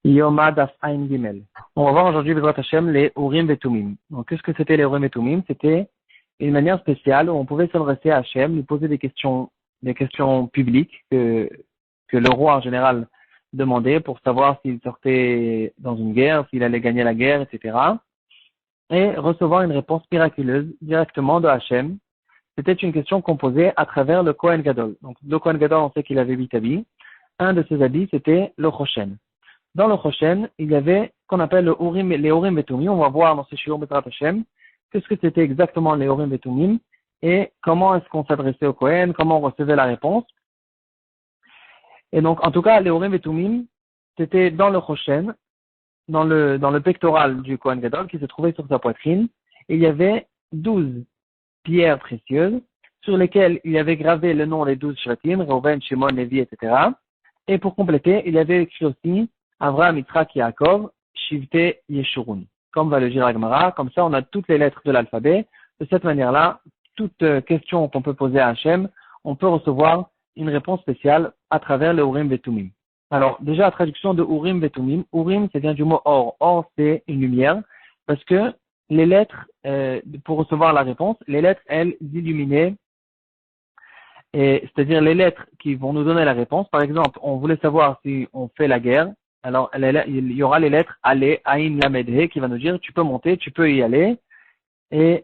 Yoma Daf Ain Gimel. On va voir aujourd'hui, Bezrat Hashem, les Urim et Tumim. Donc, qu'est-ce que c'était les Urim et Tumim? C'était une manière spéciale où on pouvait s'adresser à Hashem, lui poser des questions publiques que le roi en général demandait pour savoir s'il sortait dans une guerre, s'il allait gagner la guerre, etc. Et recevoir une réponse miraculeuse directement de Hashem. C'était une question qu'on posait à travers le Kohen Gadol. Donc, le Kohen Gadol, on sait qu'il avait 8 habits. Un de ses habits, c'était le Choshen. Dans le Choshen, il y avait ce qu'on appelle les Urim et Tumim. On va voir dans ce shiur Bezrat Hashem qu'est-ce que c'était exactement les Urim et Tumim et comment est-ce qu'on s'adressait au Kohen, comment on recevait la réponse. Et donc, en tout cas, les Urim et Tumim, c'était dans le Choshen, dans le pectoral du Kohen Gadol qui se trouvait sur sa poitrine. Et il y avait 12 pierres précieuses sur lesquelles il y avait gravé le nom des 12 Shvatim, Reuven, Shimon, Lévi, etc. Et pour compléter, il y avait écrit aussi Avraham, Yitzhak, Yaakov, Shivte, Yeshurun. Comme va le dire la Gemara, comme ça on a toutes les lettres de l'alphabet. De cette manière-là, toute question qu'on peut poser à Hachem, on peut recevoir une réponse spéciale à travers le Urim et Tumim. Alors, déjà, la traduction de Urim et Tumim. Urim, c'est bien du mot or. Or, c'est une lumière, parce que les lettres, pour recevoir la réponse, les lettres, elles, illuminaient, c'est-à-dire les lettres qui vont nous donner la réponse. Par exemple, on voulait savoir si on fait la guerre. Alors, il y aura les lettres Allez, Aïn, Lamed, He, qui va nous dire, tu peux monter, tu peux y aller. Et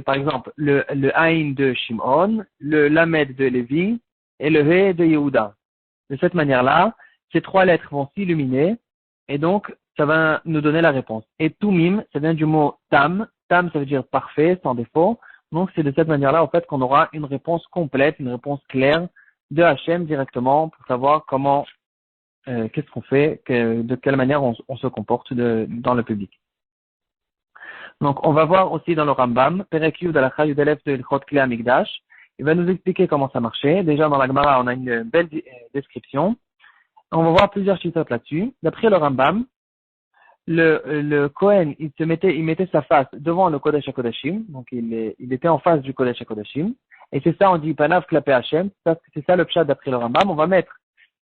par exemple, le Aïn de Shimon, le Lamed de Lévi, et le He de Yehuda. De cette manière-là, ces trois lettres vont s'illuminer, et donc, ça va nous donner la réponse. Et Tumim, ça vient du mot Tam. Tam, ça veut dire parfait, sans défaut. Donc, c'est de cette manière-là, en fait, qu'on aura une réponse complète, une réponse claire de Hachem directement pour savoir comment, qu'est-ce qu'on fait, de quelle manière on se comporte dans le public. Donc, on va voir aussi dans le Rambam, Perek Yud Alakha Yud Aleph de Ilchot Klei Hamikdash. Il va nous expliquer comment ça marchait. Déjà, dans la Gemara, on a une belle description. On va voir plusieurs chisotes là-dessus. D'après le Rambam, le Kohen, il mettait sa face devant le Kodesh HaKodashim. Donc, il était en face du Kodesh HaKodashim. Et c'est ça, on dit Panav Klapé Hashem. C'est ça le pshat d'après le Rambam. On va mettre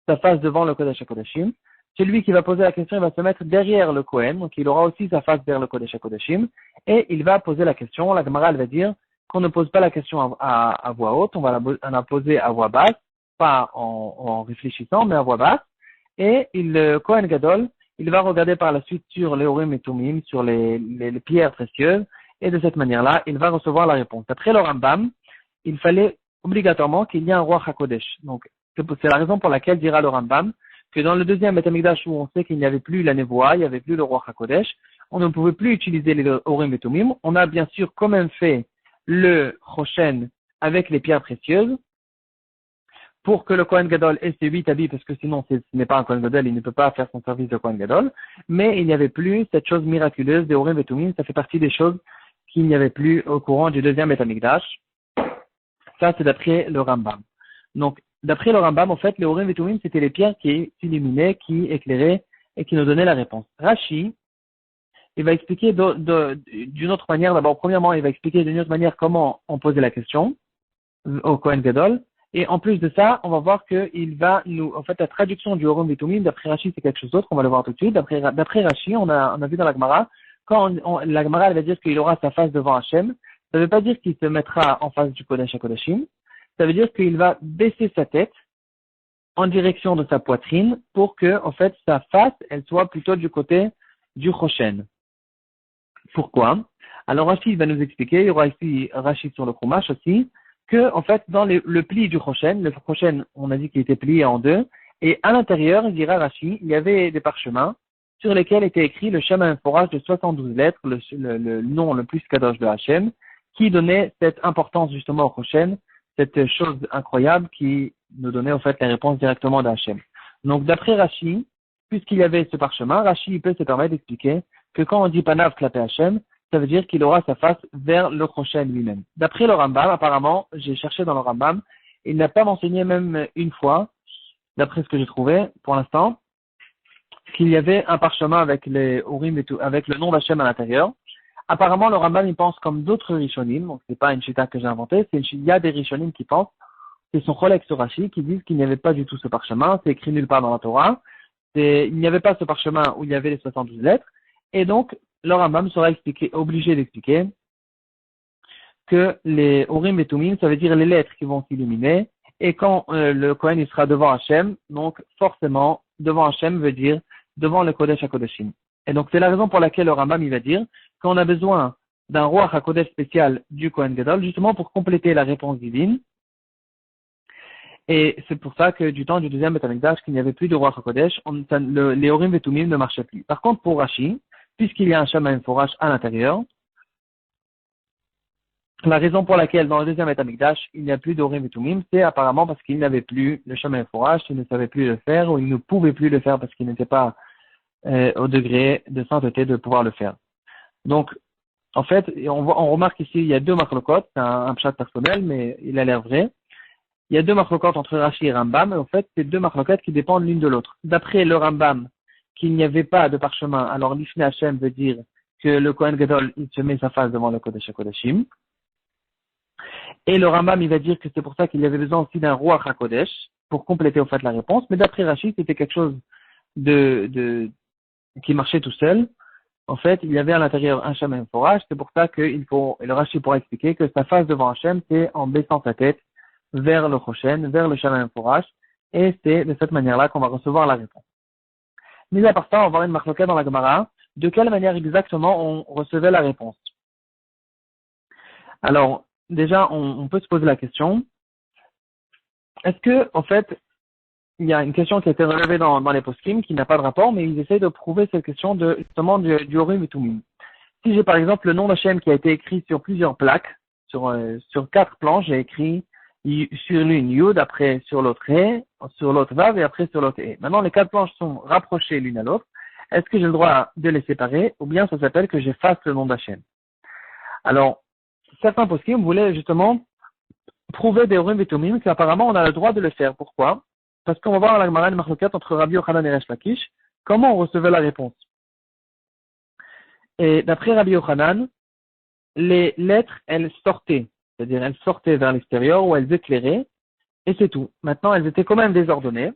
sa face devant le Kodesh HaKodashim. Celui qui va poser la question, il va se mettre derrière le Kohen, donc il aura aussi sa face vers le Kodesh HaKodashim, et il va poser la question. La Gemara, elle va dire qu'on ne pose pas la question à voix haute, on va la poser à voix basse, pas en réfléchissant, mais à voix basse, et le Kohen Gadol, il va regarder par la suite sur les Urim et Tumim, sur les pierres précieuses, et de cette manière-là, il va recevoir la réponse. Après le Rambam, il fallait obligatoirement qu'il y ait un roi HaKodesh. Donc, c'est la raison pour laquelle dira le Rambam que dans le deuxième Beth Amikdash où on sait qu'il n'y avait plus la névoie, il n'y avait plus le roi HaKodesh, on ne pouvait plus utiliser les Urim et Tumim. On a bien sûr quand même fait le Choshen avec les pierres précieuses pour que le Kohen Gadol ait ses 8 habits, parce que sinon ce n'est pas un Kohen Gadol, il ne peut pas faire son service de Kohen Gadol, mais il n'y avait plus cette chose miraculeuse des Urim et Tumim. Ça fait partie des choses qu'il n'y avait plus au courant du deuxième Beth Amikdash. Ça, c'est d'après le Rambam. Donc, d'après le Rambam, en fait, les Urim et Tumim, c'était les pierres qui s'illuminaient, qui éclairaient et qui nous donnaient la réponse. Rashi, il va expliquer d'une autre manière. D'abord, premièrement, il va expliquer d'une autre manière comment on posait la question au Kohen Gadol. Et en plus de ça, on va voir qu'il va en fait, la traduction du Urim et Tumim, d'après Rashi, c'est quelque chose d'autre. On va le voir tout de suite. D'après Rashi, on a vu dans la Gemara, quand la Gemara, elle va dire qu'il aura sa face devant Hachem, ça ne veut pas dire qu'il se mettra en face du Kodesh HaKodashim. Ça veut dire qu'il va baisser sa tête en direction de sa poitrine pour que, en fait, sa face, elle soit plutôt du côté du Choshen. Pourquoi? Alors, Rachid va nous expliquer, il y aura ici Rachid sur le Chumash aussi, que, en fait, dans le pli du Choshen, le Choshen, on a dit qu'il était plié en deux, et à l'intérieur, il dira Rachid, il y avait des parchemins sur lesquels était écrit le Shema Forage de 72 lettres, le nom le plus kadosh de Hachem, qui donnait cette importance justement au Choshen, cette chose incroyable qui nous donnait en fait les réponses directement d'Hachem. Donc d'après Rashi, puisqu'il y avait ce parchemin, Rashi peut se permettre d'expliquer que quand on dit Panav Klapé Hachem, ça veut dire qu'il aura sa face vers le Choshen lui-même. D'après le Rambam, apparemment, j'ai cherché dans le Rambam, il n'a pas mentionné même une fois, d'après ce que j'ai trouvé pour l'instant, qu'il y avait un parchemin avec les Urim et tout, avec le nom d'Hachem à l'intérieur. Apparemment, le Rambam, il pense comme d'autres Rishonim, donc c'est pas une chita que j'ai inventée, il y a des Rishonim qui pensent, c'est son Cholek sur Rashi, qui disent qu'il n'y avait pas du tout ce parchemin, c'est écrit nulle part dans la Torah, il n'y avait pas ce parchemin où il y avait les 72 lettres, et donc le Rambam sera obligé d'expliquer que les Urim et Tumim, ça veut dire les lettres qui vont s'illuminer, et quand le Kohen il sera devant Hachem, donc forcément, devant Hachem veut dire devant le Kodesh HaKodeshim. Et donc c'est la raison pour laquelle le Rambam il va dire qu'on a besoin d'un Ruach HaKodesh spécial du Kohen Gadol, justement pour compléter la réponse divine. Et c'est pour ça que du temps du deuxième Beth Amikdash, qu'il n'y avait plus de Ruach HaKodesh, les Urim et Tumim ne marchaient plus. Par contre, pour Rashi, puisqu'il y a un Shamaim Forash à l'intérieur, la raison pour laquelle dans le deuxième Beth Amikdash, il n'y a plus d'Urim et Tumim, c'est apparemment parce qu'il n'avait plus le Shamaim Forash, il ne savait plus le faire, ou il ne pouvait plus le faire parce qu'il n'était pas au degré de sainteté de pouvoir le faire. Donc, en fait, on remarque ici, il y a deux machlokot, c'est un pshat personnel, mais il a l'air vrai. Il y a deux machlokot entre Rashi et Rambam, et en fait, c'est deux machlokot qui dépendent l'une de l'autre. D'après le Rambam, qu'il n'y avait pas de parchemin, alors l'Ifnei Hashem veut dire que le Kohen Gadol, il se met sa face devant le Kodesh HaKodeshim. Et le Rambam, il va dire que c'est pour ça qu'il y avait besoin aussi d'un Ruach HaKodesh, pour compléter, au fait, la réponse. Mais d'après Rashi, c'était quelque chose qui marchait tout seul. En fait, il y avait à l'intérieur un Shamaim Forash, c'est pour ça qu'il faut, et le Rashi pourra expliquer que sa face devant Hachem, c'est en baissant sa tête vers le Choshen, vers le Shamaim Forash, et c'est de cette manière-là qu'on va recevoir la réponse. Mis à part ça, on va voir une marloquette dans la Gemara, de quelle manière exactement on recevait la réponse. Alors, déjà, on peut se poser la question, est-ce que, en fait, il y a une question qui a été relevée dans les poskim qui n'a pas de rapport, mais ils essayent de prouver cette question justement du Urim et Tumim. Si j'ai par exemple le nom d'Hachem qui a été écrit sur plusieurs plaques, sur 4 planches, j'ai écrit sur l'une Yud, après sur l'autre He, sur l'autre Vav et après sur l'autre He. Maintenant, les 4 planches sont rapprochées l'une à l'autre. Est-ce que j'ai le droit de les séparer ou bien ça s'appelle que j'efface le nom d'Hachem? Alors, certains poskim voulaient justement prouver des Urim et Tumim qu'apparemment on a le droit de le faire. Pourquoi? Parce qu'on va voir la Gemara de Marloquet entre Rabbi Yochanan et Resh Lakish, comment on recevait la réponse. Et d'après Rabbi Yochanan, les lettres, elles sortaient, c'est-à-dire elles sortaient vers l'extérieur ou elles éclairaient, et c'est tout. Maintenant, elles étaient quand même désordonnées,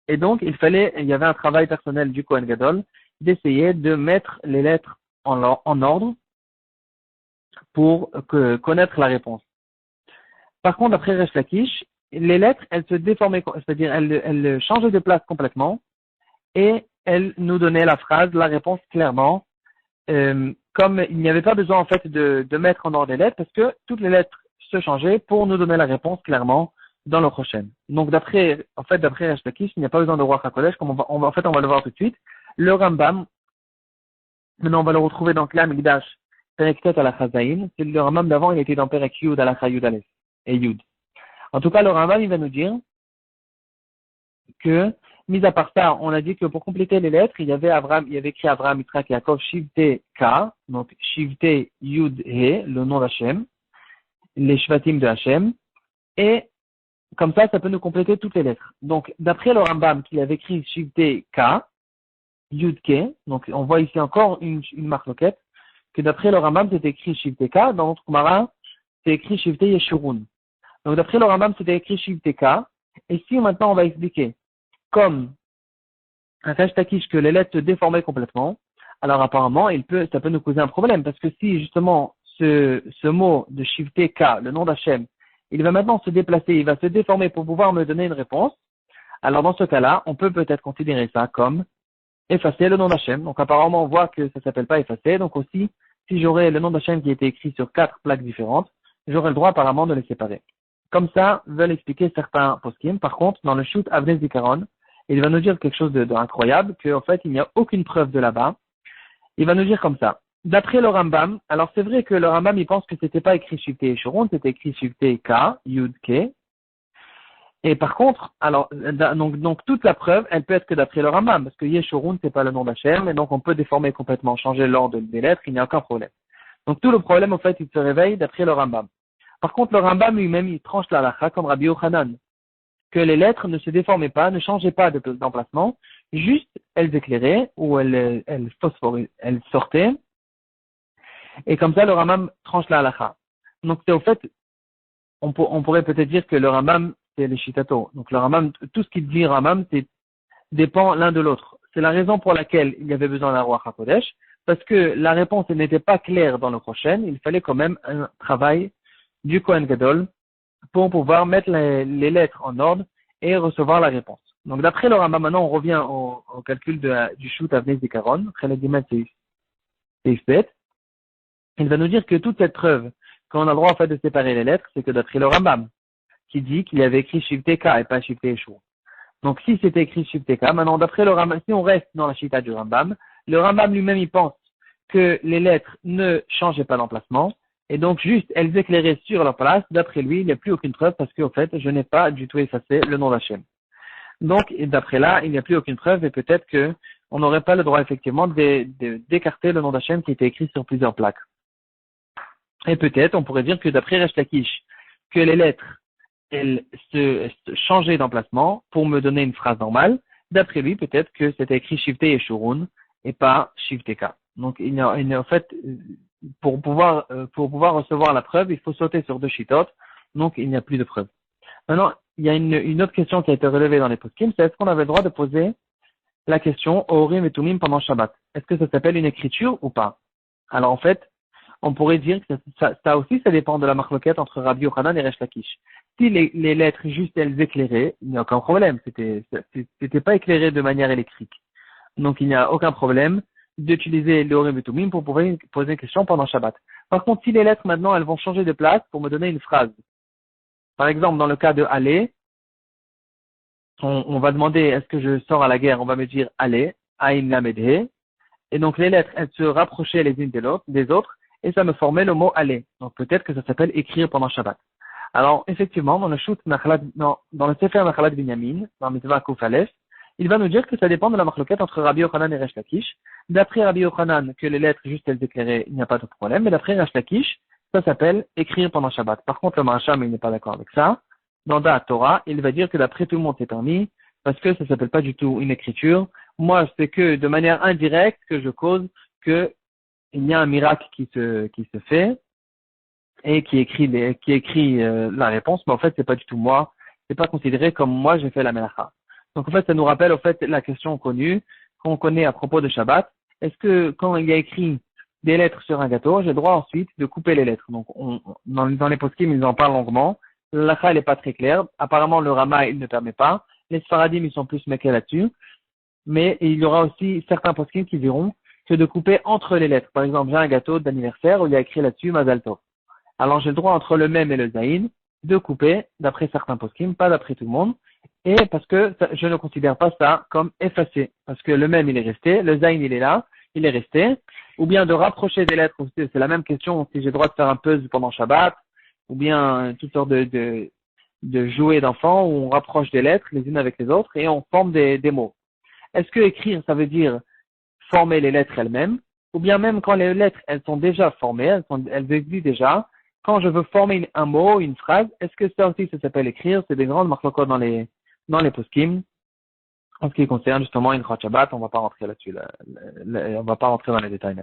et donc il y avait un travail personnel du Kohen Gadol d'essayer de mettre les lettres en ordre pour connaître la réponse. Par contre, d'après Resh Lakish, les lettres, elles se déformaient, c'est-à-dire elles changeaient de place complètement et elles nous donnaient la phrase, la réponse clairement, comme il n'y avait pas besoin en fait de mettre en ordre les lettres parce que toutes les lettres se changeaient pour nous donner la réponse clairement dans le prochain. Donc d'après Resh Lakish, il n'y a pas besoin de Ruach HaKodesh, comme on va le voir tout de suite. Le Rambam, maintenant on va le retrouver dans Klam Mikdash, Perek Tet à la Chazaïn. C'est le Rambam d'avant, il était dans Perek Yud à la Chayud Aleph et Yud. En tout cas, le Rambam, il va nous dire que, mis à part ça, on a dit que pour compléter les lettres, il y avait écrit Abraham, Yitzhak et Yaakov, Shivte K, donc Shivte Yud He, le nom d'Hachem, les Shvatim de Hachem, et comme ça peut nous compléter toutes les lettres. Donc, d'après le Rambam, qu'il avait écrit Shivte K, Yud Ke, donc on voit ici encore une marloquette, que d'après le Rambam, c'est écrit Shivte K, dans notre Gemara, c'est écrit Shivte Yeshurun. Donc, d'après le Rambam, c'était écrit Shivteka. Et si maintenant on va expliquer, comme un Resh Lakish, que les lettres se déformaient complètement, alors apparemment, ça peut nous causer un problème. Parce que si justement ce mot de Shivteka, le nom d'Hachem, il va maintenant se déplacer, il va se déformer pour pouvoir me donner une réponse, alors dans ce cas-là, on peut peut-être considérer ça comme effacer le nom d'Hachem. Donc apparemment, on voit que ça ne s'appelle pas effacer. Donc aussi, si j'aurais le nom d'Hachem qui a été écrit sur 4 plaques différentes, j'aurais le droit apparemment de les séparer. Comme ça, veulent expliquer certains poskim. Par contre, dans le shoot Avnei Zikaron, il va nous dire quelque chose d'incroyable, qu'en fait, il n'y a aucune preuve de là-bas. Il va nous dire comme ça. D'après le Rambam, alors c'est vrai que le Rambam, il pense que c'était pas écrit Shivte Yeshurun, c'était écrit Shivte K, Yud Ke. Et par contre, alors, donc toute la preuve, elle peut être que d'après le Rambam, parce que Yeshurun, c'est pas le nom d'Hachem, et donc on peut déformer complètement, changer l'ordre des lettres, il n'y a aucun problème. Donc tout le problème, en fait, il se réveille d'après le Rambam. Par contre, le Rambam lui-même, il tranche la halakha comme Rabbi Yochanan, que les lettres ne se déformaient pas, ne changeaient pas d'emplacement, juste elles éclairaient ou elles sortaient, et comme ça le Rambam tranche la halakha. Donc c'est au fait, on pourrait peut-être dire que le Rambam c'est les shitato. Donc le Rambam, tout ce qu'il dit Rambam, c'est dépend l'un de l'autre. C'est la raison pour laquelle il y avait besoin d'un roi HaKodesh, parce que la réponse n'était pas claire dans le prochain, il fallait quand même un travail du Kohen Gadol pour pouvoir mettre les lettres en ordre et recevoir la réponse. Donc d'après le Rambam, maintenant on revient au calcul du shoot Avnei Zikaron, il va nous dire que toute cette preuve qu'on a le droit en fait de séparer les lettres, c'est que d'après le Rambam, qui dit qu'il y avait écrit Shivteka et pas Shivteshu. Donc si c'était écrit Shivteka, maintenant d'après le Rambam, si on reste dans la Shita du Rambam, le Rambam lui-même il pense que les lettres ne changeaient pas d'emplacement, et donc juste elles éclairaient sur leur place. D'après lui, il n'y a plus aucune preuve parce qu'en fait, je n'ai pas du tout effacé le nom d'Hachem. Donc d'après là, il n'y a plus aucune preuve et peut-être que on n'aurait pas le droit effectivement d'écarter le nom d'Hachem qui était écrit sur plusieurs plaques. Et peut-être, on pourrait dire que d'après Resh Lakish, que les lettres, elles se changeaient d'emplacement pour me donner une phrase normale. D'après lui, peut-être que c'était écrit Shivte et Shurun et pas Shivteka. Donc, en fait, pour pouvoir recevoir la preuve, il faut sauter sur deux shittot. Donc, il n'y a plus de preuve. Maintenant, il y a une autre question qui a été relevée dans les poskim, c'est est-ce qu'on avait le droit de poser la question Orim et Tumim pendant Shabbat? Est-ce que ça s'appelle une écriture ou pas? Alors, en fait, on pourrait dire que ça aussi, ça dépend de la marloquette entre Rabbi Yochanan et Resh Lakish. Si les lettres juste elles éclairaient, il n'y a aucun problème. C'était pas éclairé de manière électrique. Donc il n'y a aucun problème d'utiliser le Orim et Tumim pour pouvoir poser une question pendant Shabbat. Par contre, si les lettres maintenant elles vont changer de place pour me donner une phrase. Par exemple, dans le cas de aller, on va demander est-ce que je sors à la guerre, on va me dire aller, Aïn Lamedhe, et donc les lettres elles se rapprochaient les unes des autres. Et ça me formait le mot aller. Donc peut-être que ça s'appelle écrire pendant Shabbat. Alors effectivement, dans le Sefer Nachalat Binyamin, dans Mitzvah Kuf Aleph, il va nous dire que ça dépend de la marloquette entre Rabbi Yochanan et Resh Lakish. D'après Rabbi Yochanan, que les lettres juste elles éclairaient, il n'y a pas de problème. Mais d'après Resh Lakish, ça s'appelle écrire pendant Shabbat. Par contre, le Maharsham, il n'est pas d'accord avec ça. Dans Da Torah, il va dire que d'après tout le monde c'est permis, parce que ça s'appelle pas du tout une écriture. Moi, c'est que de manière indirecte que je cause que il y a un miracle qui se fait et qui écrit la réponse, mais en fait c'est pas du tout moi, c'est pas considéré comme moi j'ai fait la melacha. Donc en fait ça nous rappelle en fait la question connue qu'on connaît à propos de Shabbat. Est-ce que quand il y a écrit des lettres sur un gâteau, j'ai le droit ensuite de couper les lettres? Donc dans les poskim ils en parlent longuement. La elle n'est pas très claire. Apparemment le Rama il ne permet pas. Les Sfaradim ils sont plus méqués là-dessus. Mais il y aura aussi certains poskim qui diront que de couper entre les lettres. Par exemple, j'ai un gâteau d'anniversaire où il y a écrit là-dessus Mazal Tov. Alors j'ai le droit entre le mem et le zayin de couper, d'après certains poskim, pas d'après tout le monde, et parce que je ne considère pas ça comme effacé, parce que le mem il est resté, le zayin il est là, il est resté, ou bien de rapprocher des lettres, c'est la même question si j'ai le droit de faire un puzzle pendant Shabbat, ou bien toutes sortes de jouets d'enfants où on rapproche des lettres les unes avec les autres et on forme des mots. Est-ce que écrire ça veut dire former les lettres elles-mêmes, ou bien même quand les lettres elles sont déjà formées, elles existent déjà, quand je veux former un mot, une phrase, est-ce que ça aussi ça s'appelle écrire? C'est des grandes marloquot dans les poskim. En ce qui concerne justement une Shabbat, on va pas rentrer là-dessus, on va pas rentrer dans les détails.